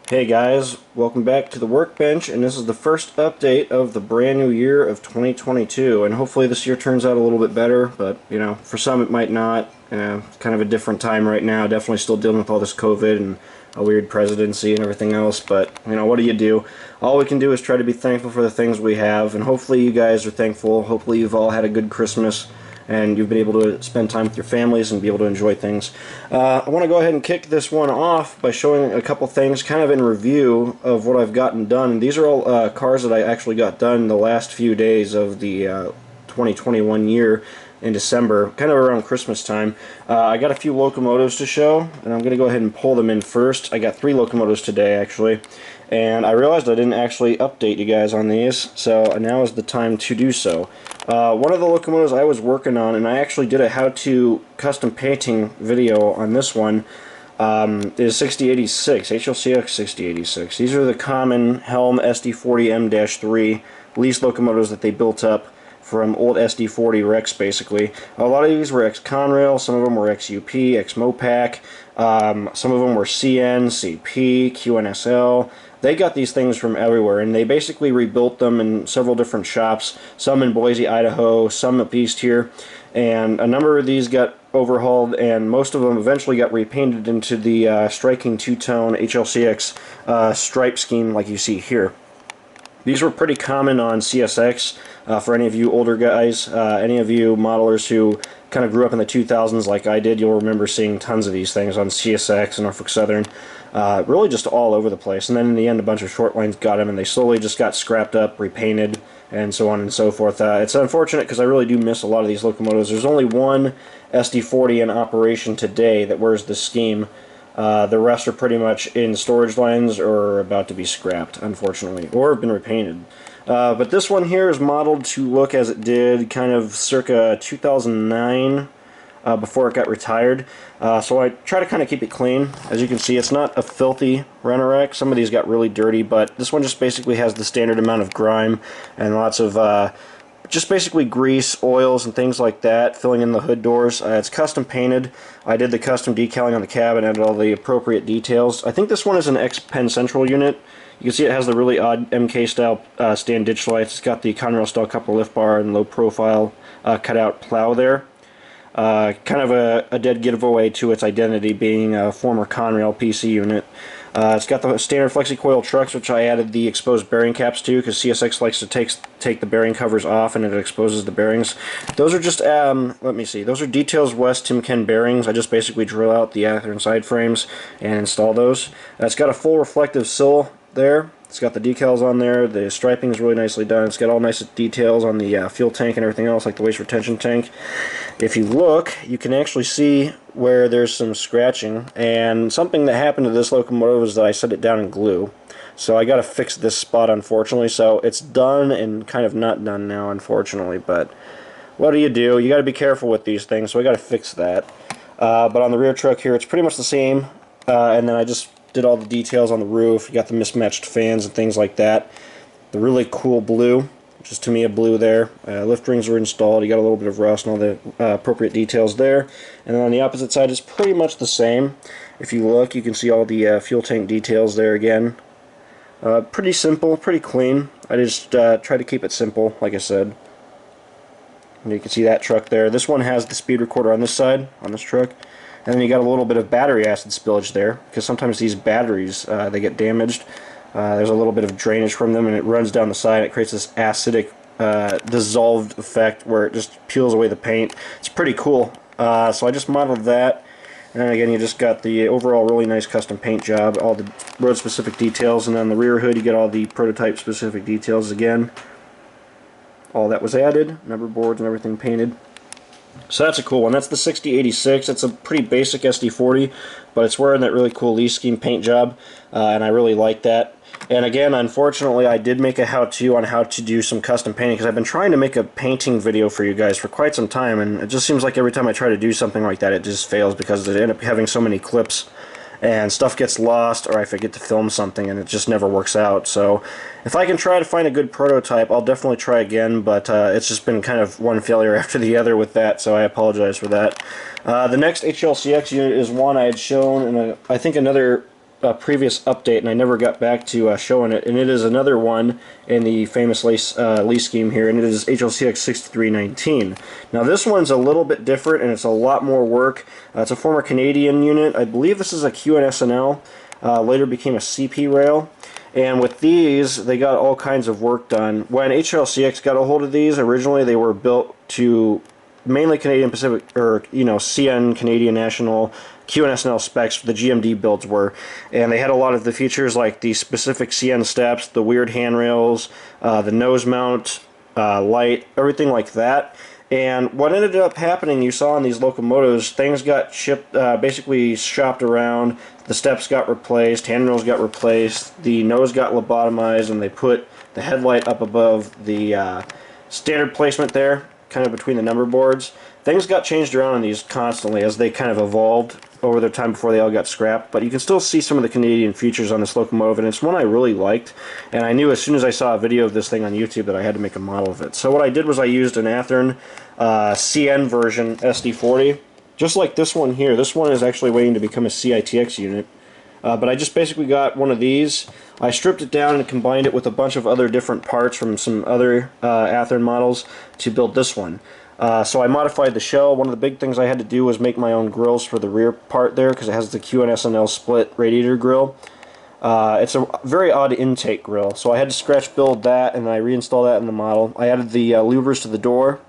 Hey guys, welcome back to the workbench, and this is the first update of the brand new year of 2022, and hopefully this year turns out a little bit better, but you know, for some it might not. It's kind of a different time right now, definitely still dealing with all this COVID and a weird presidency and everything else, but you know, what do you do? All we can do is try to be thankful for the things we have, and hopefully you guys are thankful. Hopefully you've all had a good Christmas and you've been able to spend time with your families and be able to enjoy things. I want to go ahead and kick this one off by showing a couple things kind of in review of what I've gotten done. These are all cars that I actually got done the last few days of the 2021 year in December, kind of around Christmas time. I got a few locomotives to show, and I'm going to go ahead and pull them in first. I got 3 locomotives today, actually, and I realized I didn't actually update you guys on these, so now is the time to do so. One of the locomotives I was working on, and I actually did a how-to custom painting video on this one, is 6086, HLCX 6086. These are the common Helm SD40M-3 lease locomotives that they built up from old SD40 Rex, basically. A lot of these were ex-Conrail, some of them were ex-UP, ex-Mopac, some of them were CN, CP, QNSL. They got these things from everywhere, and they basically rebuilt them in several different shops, some in Boise, Idaho, some up east here, and a number of these got overhauled, and most of them eventually got repainted into the striking two-tone HLCX stripe scheme like you see here. These were pretty common on CSX for any of you older guys, any of you modelers who kind of grew up in the 2000s like I did. You'll remember seeing tons of these things on CSX and Norfolk Southern, really just all over the place. And then in the end a bunch of short lines got them, and they slowly just got scrapped up, repainted, and so on and so forth. It's unfortunate because I really do miss a lot of these locomotives. There's only one SD40 in operation today that wears this scheme. The rest are pretty much in storage lines or about to be scrapped, unfortunately, or have been repainted. But this one here is modeled to look as it did kind of circa 2009 before it got retired. So I try to kind of keep it clean. As you can see, it's not a filthy Rent-A-Wreck. Some of these got really dirty, but this one just basically has the standard amount of grime and lots of just basically grease, oils, and things like that, filling in the hood doors. It's custom painted. I did the custom decaling on the cab and added all the appropriate details. I think this one is an X-Pen Central unit. You can see it has the really odd MK-style stand ditch lights. It's got the Conrail-style coupler lift bar and low-profile cutout plow there. Kind of a dead giveaway to its identity, being a former Conrail PC unit. It's got the standard flexi-coil trucks, which I added the exposed bearing caps to, because CSX likes to take the bearing covers off and it exposes the bearings. Those are just, let me see, those are Details West Timken bearings. I just basically drill out the after and side frames and install those. It's got a full reflective sill there. It's got the decals on there. The striping is really nicely done. It's got all nice details on the fuel tank and everything else, like the waste retention tank. If you look, you can actually see where there's some scratching, and something that happened to this locomotive is that I set it down in glue. So I got to fix this spot, unfortunately. So it's done and kind of not done now, unfortunately. But what do? You got to be careful with these things, so I got to fix that. But on the rear truck here, it's pretty much the same. And then I just did all the details on the roof. You got the mismatched fans and things like that. The really cool blue, which is to me a blue there. Lift rings were installed. You got a little bit of rust and all the appropriate details there. And then on the opposite side, it's pretty much the same. If you look, you can see all the fuel tank details there again. Pretty simple, pretty clean. I just try to keep it simple, like I said. And you can see that truck there. This one has the speed recorder on this side, on this truck. And then you got a little bit of battery acid spillage there, because sometimes these batteries, they get damaged. There's a little bit of drainage from them, and it runs down the side. It creates this acidic dissolved effect where it just peels away the paint. It's pretty cool. So I just modeled that. And then again, you just got the overall really nice custom paint job, all the road-specific details, and on the rear hood you get all the prototype-specific details again. All that was added, number boards and everything painted. So that's a cool one. That's the 6086. It's a pretty basic SD40, but it's wearing that really cool lease scheme paint job, and I really like that. And again, unfortunately, I did make a how-to on how to do some custom painting, because I've been trying to make a painting video for you guys for quite some time, and it just seems like every time I try to do something like that, it just fails because I end up having so many clips and stuff gets lost, or I forget to film something and it just never works out. So if I can try to find a good prototype, I'll definitely try again, but it's just been kind of one failure after the other with that, so I apologize for that. The next HLCX unit is one I had shown in I think another a previous update and I never got back to showing it, and it is another one in the famous lease scheme here, and it is HLCX 6319. Now this one's a little bit different and it's a lot more work. It's a former Canadian unit. I believe this is a QNSNL, later became a CP rail. And with these, they got all kinds of work done. When HLCX got a hold of these, originally they were built to mainly Canadian Pacific, or CN, Canadian National, QNSNL specs. The GMD builds were, and they had a lot of the features like the specific CN steps, the weird handrails, the nose mount, light, everything like that. And what ended up happening, you saw in these locomotives, things got shipped, basically shopped around. The steps got replaced, handrails got replaced, the nose got lobotomized, and they put the headlight up above the standard placement there, kind of between the number boards. Things got changed around on these constantly as they kind of evolved over their time before they all got scrapped, but you can still see some of the Canadian features on this locomotive, and it's one I really liked, and I knew as soon as I saw a video of this thing on YouTube that I had to make a model of it. So what I did was I used an Athearn CN version SD40, just like this one here. This one is actually waiting to become a CITX unit, but I just basically got one of these. I stripped it down and combined it with a bunch of other different parts from some other Athearn models to build this one. So I modified the shell. One of the big things I had to do was make my own grills for the rear part there, because it has the QNSNL split radiator grill. It's a very odd intake grill, so I had to scratch build that, and I reinstalled that in the model. I added the louvers to the door.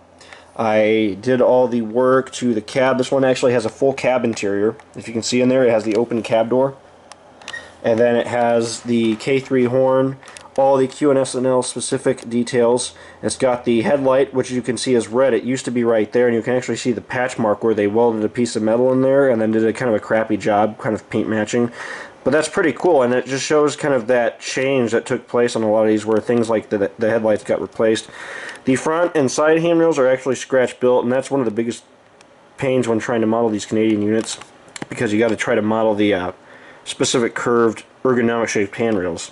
I did all the work to the cab. This one actually has a full cab interior. If you can see in there, it has the open cab door. And then it has the K3 horn, all the QNSNL specific details. It's got the headlight, which you can see is red. It used to be right there, and you can actually see the patch mark where they welded a piece of metal in there and then did a kind of a crappy job, kind of paint matching. But that's pretty cool, and it just shows kind of that change that took place on a lot of these, where things like the headlights got replaced. The front and side handrails are actually scratch built, and that's one of the biggest pains when trying to model these Canadian units, because you got to try to model the specific curved ergonomic shaped handrails.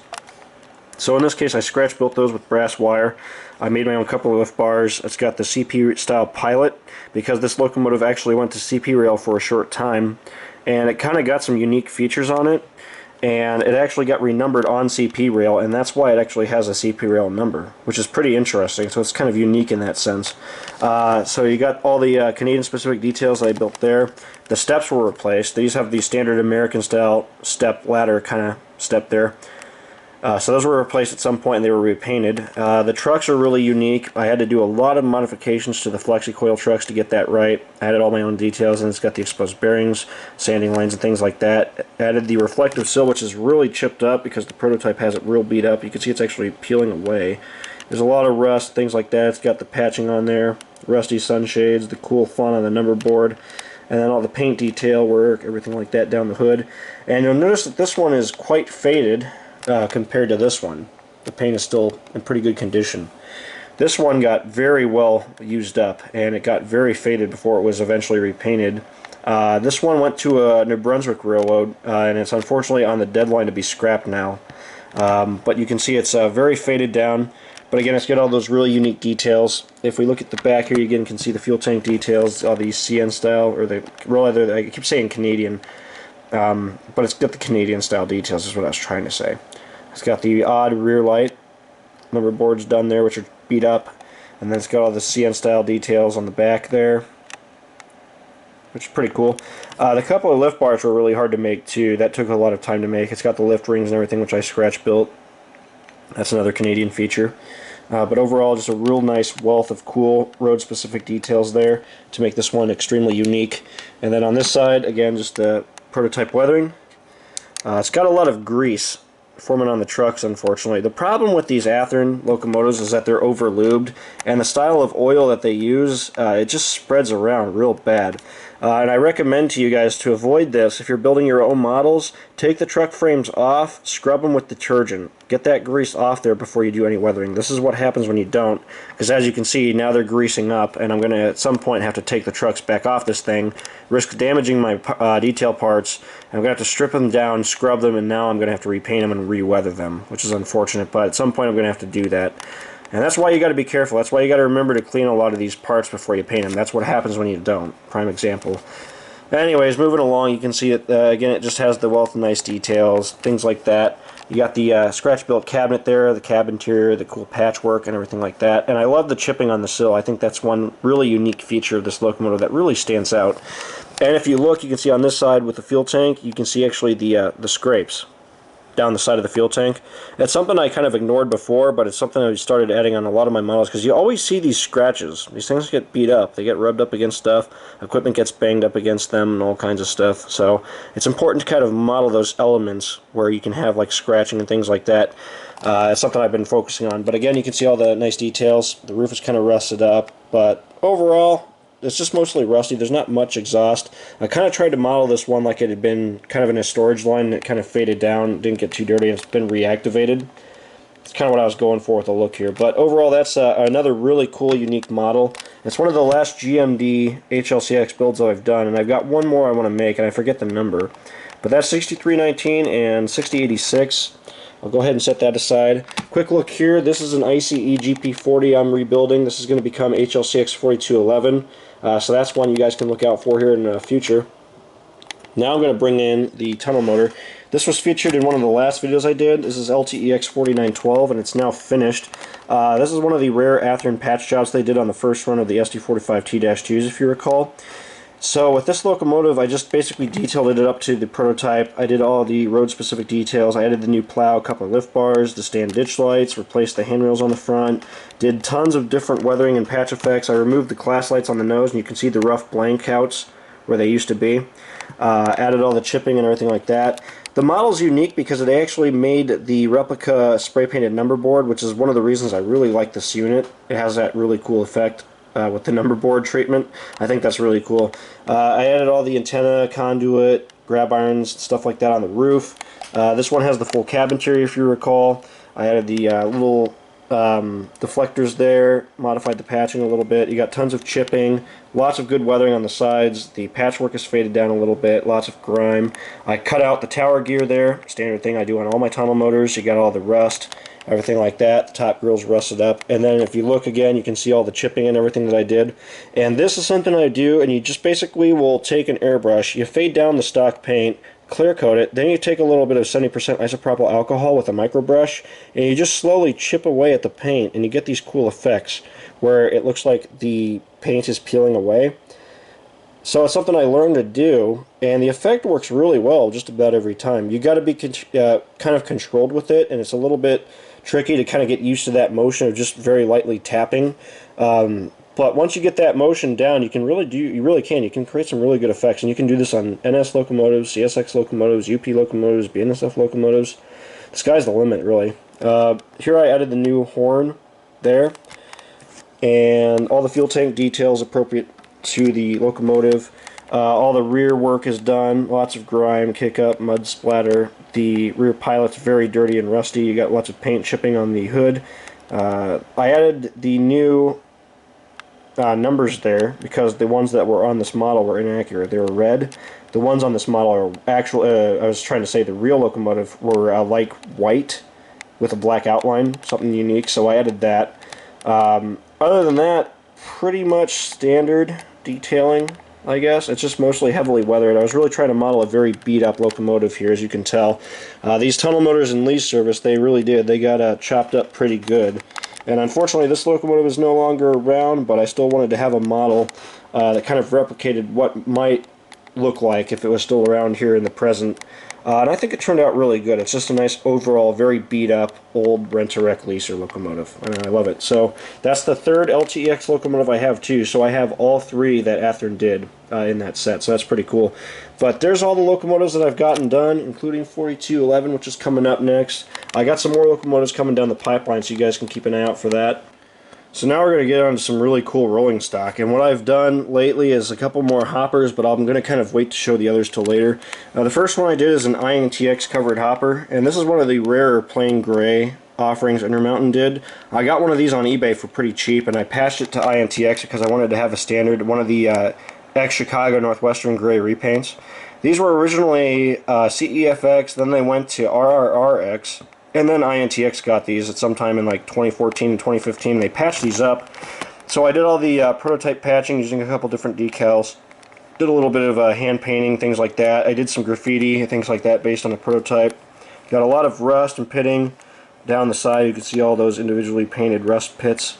So in this case, I scratch built those with brass wire. I made my own couple of lift bars. It's got the CP style pilot, because this locomotive actually went to CP rail for a short time, and it kind of got some unique features on it, and it actually got renumbered on CP rail, and that's why it actually has a CP rail number, which is pretty interesting. So it's kind of unique in that sense. So you got all the Canadian specific details that I built there. The steps were replaced. These have the standard American style step ladder kind of step there. So those were replaced at some point and they were repainted. The trucks are really unique. I had to do a lot of modifications to the flexi coil trucks to get that right. I added all my own details, and it's got the exposed bearings, sanding lines, and things like that. Added the reflective sill, which is really chipped up because the prototype has it real beat up. You can see it's actually peeling away. There's a lot of rust, things like that. It's got the patching on there, rusty sunshades, the cool font on the number board, and then all the paint detail work, everything like that down the hood. And you'll notice that this one is quite faded compared to this one. The paint is still in pretty good condition. This one got very well used up, and it got very faded before it was eventually repainted. This one went to a New Brunswick railroad, and it's unfortunately on the deadline to be scrapped now. But you can see it's very faded down. But again, it's got all those really unique details. If we look at the back here, you again can see the fuel tank details, all these CN style, or the rather, I keep saying Canadian, but it's got the Canadian style details is what I was trying to say. It's got the odd rear light, number boards done there, which are beat up, and then it's got all the CN style details on the back there, which is pretty cool. The couple of lift bars were really hard to make too. That took a lot of time to make. It's got the lift rings and everything, which I scratch built. That's another Canadian feature. But overall, just a real nice wealth of cool road-specific details there to make this one extremely unique. And then on this side, again, just the prototype weathering. It's got a lot of grease forming on the trucks, unfortunately. The problem with these Athearn locomotives is that they're over-lubed, and the style of oil that they use, it just spreads around real bad. And I recommend to you guys to avoid this. If you're building your own models, take the truck frames off, scrub them with detergent. Get that grease off there before you do any weathering. This is what happens when you don't, because as you can see, now they're greasing up, and I'm going to at some point have to take the trucks back off this thing, risk damaging my detail parts, and I'm going to have to strip them down, scrub them, and now I'm going to have to repaint them and re-weather them, which is unfortunate, but at some point I'm going to have to do that. And that's why you got to be careful. That's why you got to remember to clean a lot of these parts before you paint them. That's what happens when you don't. Prime example. Anyways, moving along, you can see it again. It just has the wealth of nice details, things like that. You got the scratch-built cabinet there, the cab interior, the cool patchwork, and everything like that. And I love the chipping on the sill. I think that's one really unique feature of this locomotive that really stands out. And if you look, you can see on this side with the fuel tank, you can see actually the scrapes down the side of the fuel tank. It's something I kind of ignored before, but it's something I started adding on a lot of my models, because you always see these scratches. These things get beat up. They get rubbed up against stuff. Equipment gets banged up against them and all kinds of stuff. So it's important to kind of model those elements where you can have like scratching and things like that. It's something I've been focusing on. But again, you can see all the nice details. The roof is kind of rusted up, but overall, it's just mostly rusty. There's not much exhaust. I kind of tried to model this one like it had been kind of in a storage line, and it kind of faded down, didn't get too dirty, and it's been reactivated. It's kind of what I was going for with the look here. But overall, that's another really cool, unique model. It's one of the last GMD HLCX builds that I've done, and I've got one more I want to make, and I forget the number. But that's 6319 and 6086. I'll go ahead and set that aside. Quick look here. This is an ICE GP40 I'm rebuilding. This is going to become HLCX 4211. So that's one you guys can look out for here in the future. Now I'm going to bring in the tunnel motor. This was featured in one of the last videos I did. This is LTEX 4912, and it's now finished. This is one of the rare Athearn patch jobs they did on the first run of the SD45T-2s, if you recall. So with this locomotive, I just basically detailed it up to the prototype. I did all the road-specific details. I added the new plow, a couple of lift bars, the stand ditch lights, replaced the handrails on the front, did tons of different weathering and patch effects. I removed the class lights on the nose, and you can see the rough blank outs where they used to be. Added all the chipping and everything like that. The model's unique because they actually made the replica spray-painted number board, which is one of the reasons I really like this unit. It has that really cool effect. With the number board treatment. I think that's really cool. I added all the antenna, conduit, grab irons, stuff like that on the roof. This one has the full cab interior, if you recall. I added the little deflectors there, modified the patching a little bit. You got tons of chipping, lots of good weathering on the sides. The patchwork is faded down a little bit, lots of grime. I cut out the tower gear there, standard thing I do on all my tunnel motors. You got all the rust, everything like that. The top grill's rusted up. And then if you look again, you can see all the chipping and everything that I did. And this is something I do, and you just basically will take an airbrush, you fade down the stock paint, clear coat it, then you take a little bit of 70% isopropyl alcohol with a micro brush, and you just slowly chip away at the paint, and you get these cool effects where it looks like the paint is peeling away. So it's something I learned to do, and the effect works really well just about every time. You got to be kind of controlled with it, and it's a little bit tricky to kind of get used to that motion of just very lightly tapping. But once you get that motion down, you can really you can create some really good effects, and you can do this on NS locomotives, CSX locomotives, UP locomotives, BNSF locomotives. The sky's the limit, really. Here I added the new horn there, and all the fuel tank details appropriate to the locomotive. All the rear work is done, lots of grime, kick up, mud splatter. The rear pilot's very dirty and rusty. You got lots of paint chipping on the hood. I added the new numbers there because the ones that were on this model were inaccurate. They were red. The ones on this model are actual. I was trying to say the real locomotive were like white with a black outline, something unique. So I added that. Other than that, pretty much standard detailing, I guess. It's just mostly heavily weathered. I was really trying to model a very beat-up locomotive here, as you can tell. These tunnel motors in lease service, they really did. They got chopped up pretty good. And unfortunately, this locomotive is no longer around, but I still wanted to have a model that kind of replicated what might look like if it was still around here in the present. And I think it turned out really good. It's just a nice overall, very beat-up, old rent-a-wreck leaser locomotive, and I love it. So that's the third LTEX locomotive I have, too. So I have all three that Athearn did in that set, so that's pretty cool. But there's all the locomotives that I've gotten done, including 4211, which is coming up next. I got some more locomotives coming down the pipeline, so you guys can keep an eye out for that. So now we're going to get on to some really cool rolling stock, and what I've done lately is a couple more hoppers, but I'm going to kind of wait to show the others till later. The first one I did is an INTX covered hopper, and this is one of the rarer plain gray offerings Intermountain did. I got one of these on eBay for pretty cheap, and I patched it to INTX because I wanted to have a standard, one of the ex-Chicago Northwestern gray repaints. These were originally CEFX, then they went to RRRX, and then INTX got these at some time in like 2014 and 2015. And they patched these up. So I did all the prototype patching using a couple different decals. Did a little bit of hand painting, things like that. I did some graffiti, things like that based on the prototype. Got a lot of rust and pitting down the side. You can see all those individually painted rust pits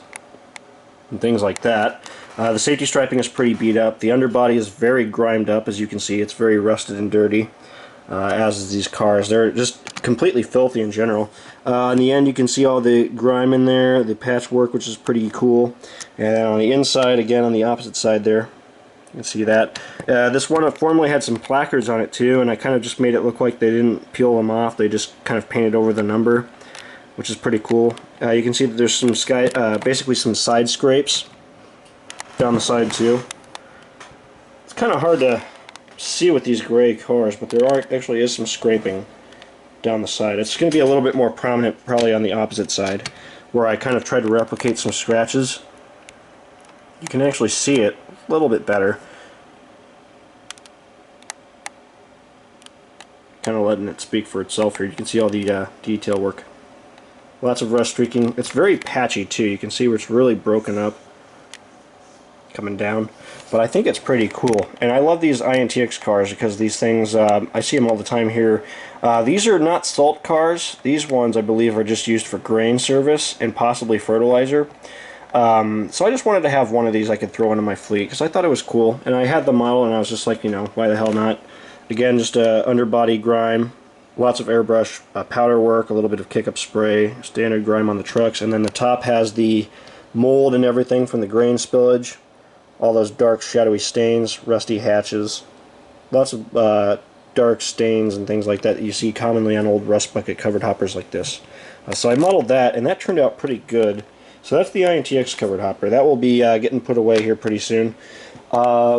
and things like that. The safety striping is pretty beat up. The underbody is very grimed up, as you can see. It's very rusted and dirty, as is these cars. They're just completely filthy in general. In the end, you can see all the grime in there, the patchwork, which is pretty cool. And on the inside, again on the opposite side there, you can see that. This one formerly had some placards on it too, and I kind of just made it look like they didn't peel them off. They just kind of painted over the number, which is pretty cool. You can see that there's some basically some side scrapes down the side too. It's kind of hard to see with these gray cars, but there actually is some scraping down the side. It's going to be a little bit more prominent probably on the opposite side, where I kind of tried to replicate some scratches. You can actually see it a little bit better. Kind of letting it speak for itself here. You can see all the detail work. Lots of rust streaking. It's very patchy too. You can see where it's really broken up coming down. But I think it's pretty cool. And I love these INTX cars because these things, I see them all the time here. These are not salt cars. These ones, I believe, are just used for grain service and possibly fertilizer. So I just wanted to have one of these I could throw into my fleet because I thought it was cool. And I had the model and I was just like, you know, why the hell not? Again, just underbody grime, lots of airbrush powder work, a little bit of kick-up spray, standard grime on the trucks, and then the top has the mold and everything from the grain spillage, all those dark shadowy stains, rusty hatches, lots of dark stains and things like that you see commonly on old rust bucket covered hoppers like this. So I modeled that, and that turned out pretty good. So that's the INTX covered hopper. That will be getting put away here pretty soon.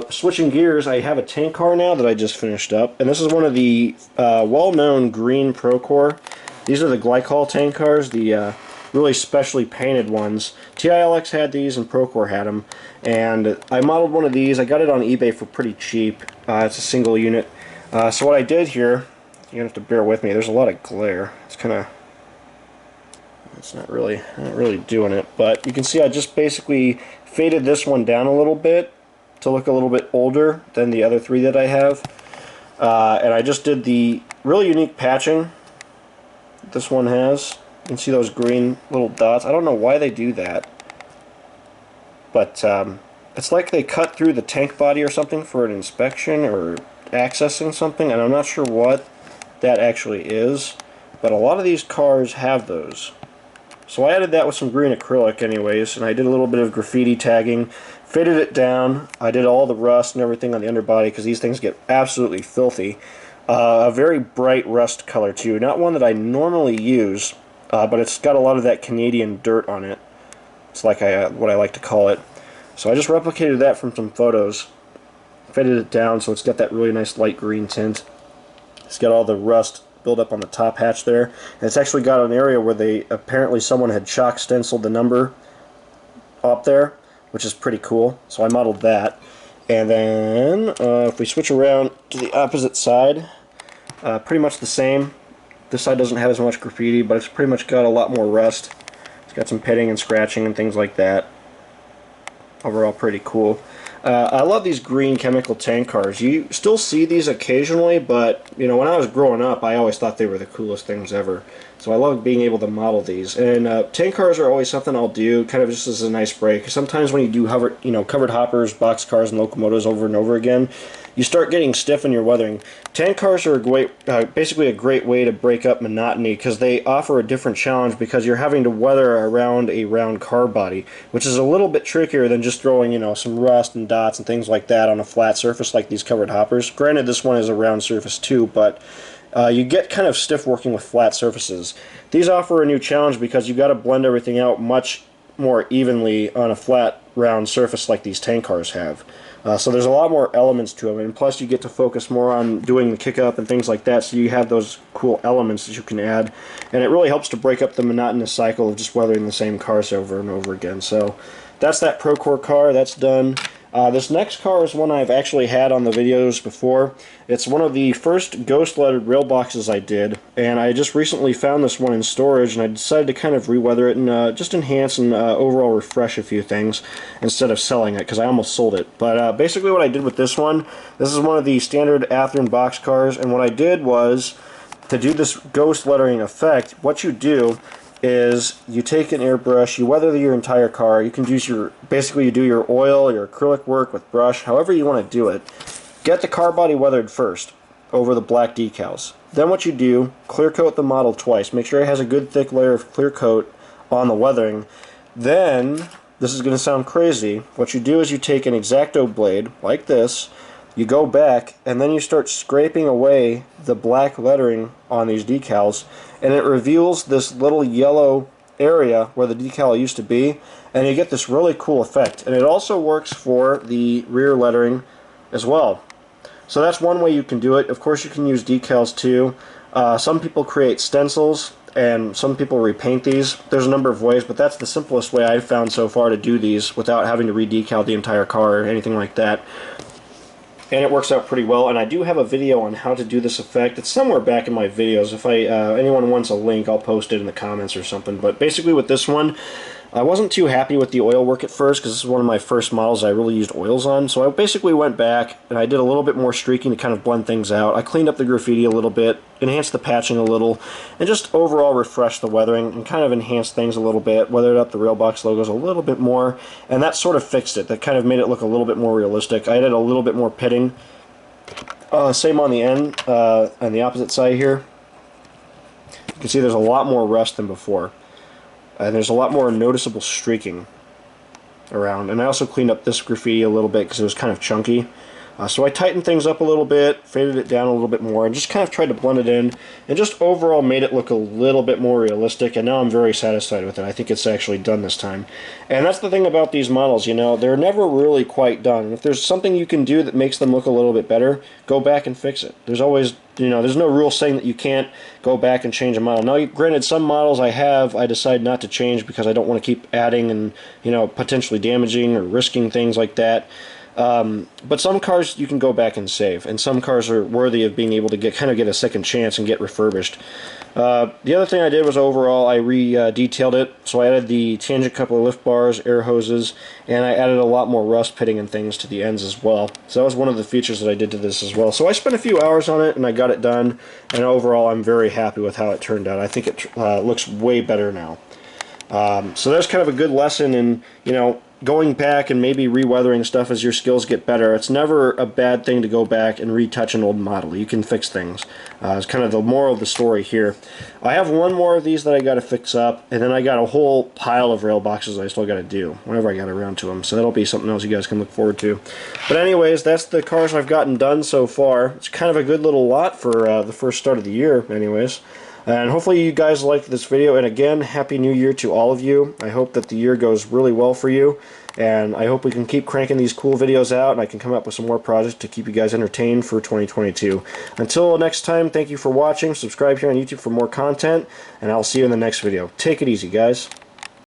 Switching gears, I have a tank car now that I just finished up, and this is one of the well-known green Procor. These are the glycol tank cars, the really specially painted ones. TILX had these and Procor had them, and I modeled one of these. I got it on eBay for pretty cheap. It's a single unit. So what I did here, you're gonna have to bear with me. There's a lot of glare. It's not really doing it, but you can see I just basically faded this one down a little bit to look a little bit older than the other three that I have. And I just did the really unique patching this one has. You can see those green little dots. I don't know why they do that, but it's like they cut through the tank body or something for an inspection or accessing something, and I'm not sure what that actually is, but a lot of these cars have those. So I added that with some green acrylic anyways, and I did a little bit of graffiti tagging, faded it down. I did all the rust and everything on the underbody because these things get absolutely filthy. A very bright rust color too, not one that I normally use, but it's got a lot of that Canadian dirt on it. It's like what I like to call it. So I just replicated that from some photos, faded it down so it's got that really nice light green tint. It's got all the rust build up on the top hatch there, and it's actually got an area where apparently someone had chalk stenciled the number up there, which is pretty cool. So I modeled that. And then if we switch around to the opposite side, pretty much the same. This side doesn't have as much graffiti, but it's pretty much got a lot more rust. It's got some pitting and scratching and things like that. Overall pretty cool. I love these green chemical tank cars. You still see these occasionally, but you know, when I was growing up, I always thought they were the coolest things ever. So I love being able to model these. And tank cars are always something I'll do, kind of just as a nice break. Because sometimes when you do covered hoppers, box cars, and locomotives over and over again, you start getting stiff in your weathering. Tank cars are basically a great way to break up monotony because they offer a different challenge because you're having to weather around a round car body, which is a little bit trickier than just throwing, you know, some rust and dots and things like that on a flat surface like these covered hoppers. Granted, this one is a round surface too, but you get kind of stiff working with flat surfaces. These offer a new challenge because you got to blend everything out much more evenly on a flat round surface like these tank cars have. So there's a lot more elements to them, and plus you get to focus more on doing the kick-up and things like that, so you have those cool elements that you can add, and it really helps to break up the monotonous cycle of just weathering the same cars over and over again. So that's that Procor car. That's done. This next car is one I've actually had on the videos before. It's one of the first ghost-lettered rail boxes I did, and I just recently found this one in storage, and I decided to kind of re-weather it and just enhance and overall refresh a few things instead of selling it, because I almost sold it. But basically what I did with this is one of the standard Athearn box cars, and what I did was, to do this ghost lettering effect, what you do is you take an airbrush, you weather your entire car. You can use basically you do your oil, your acrylic work with brush, however you want to do it. Get the car body weathered first over the black decals. Then what you do, clear coat the model twice. Make sure it has a good thick layer of clear coat on the weathering. Then, this is going to sound crazy, what you do is you take an X-Acto blade, like this, you go back, and then you start scraping away the black lettering on these decals, and it reveals this little yellow area where the decal used to be, and you get this really cool effect. And it also works for the rear lettering as well. So that's one way you can do it. Of course, you can use decals too. Some people create stencils, and some people repaint these. There's a number of ways, but that's the simplest way I've found so far to do these without having to redecal the entire car or anything like that. And it works out pretty well, and I do have a video on how to do this effect. It's somewhere back in my videos. If anyone wants a link, I'll post it in the comments or something. But basically with this one, I wasn't too happy with the oil work at first, because this is one of my first models I really used oils on. So I basically went back and I did a little bit more streaking to kind of blend things out. I cleaned up the graffiti a little bit, enhanced the patching a little, and just overall refreshed the weathering and kind of enhanced things a little bit, weathered up the Railbox logos a little bit more, and that sort of fixed it. That kind of made it look a little bit more realistic. I added a little bit more pitting. Same on the end, on the opposite side here. You can see there's a lot more rust than before. And there's a lot more noticeable streaking around. And I also cleaned up this graffiti a little bit because it was kind of chunky. So I tightened things up a little bit, faded it down a little bit more, and just kind of tried to blend it in, and just overall made it look a little bit more realistic, and now I'm very satisfied with it. I think it's actually done this time. And that's the thing about these models, you know, they're never really quite done. If there's something you can do that makes them look a little bit better, go back and fix it. There's always, you know, there's no rule saying that you can't go back and change a model. Now, granted, some models I decide not to change because I don't want to keep adding and, you know, potentially damaging or risking things like that. But some cars you can go back and save, and some cars are worthy of being able to get a second chance and get refurbished. The other thing I did was overall I detailed it, so I added the tangent couple of lift bars, air hoses, and I added a lot more rust pitting and things to the ends as well. So that was one of the features that I did to this as well. So I spent a few hours on it and I got it done, and overall I'm very happy with how it turned out. I think it looks way better now. So there's kind of a good lesson in, you know, going back and maybe reweathering stuff as your skills get better. It's never a bad thing to go back and retouch an old model. You can fix things. It's kind of the moral of the story here. I have one more of these that I got to fix up, and then I got a whole pile of rail boxes I still got to do whenever I get around to them. So that'll be something else you guys can look forward to. But anyways, that's the cars I've gotten done so far. It's kind of a good little lot for the first start of the year anyways. And hopefully you guys liked this video, and again, Happy New Year to all of you. I hope that the year goes really well for you, and I hope we can keep cranking these cool videos out, and I can come up with some more projects to keep you guys entertained for 2022. Until next time, thank you for watching. Subscribe here on YouTube for more content, and I'll see you in the next video. Take it easy, guys.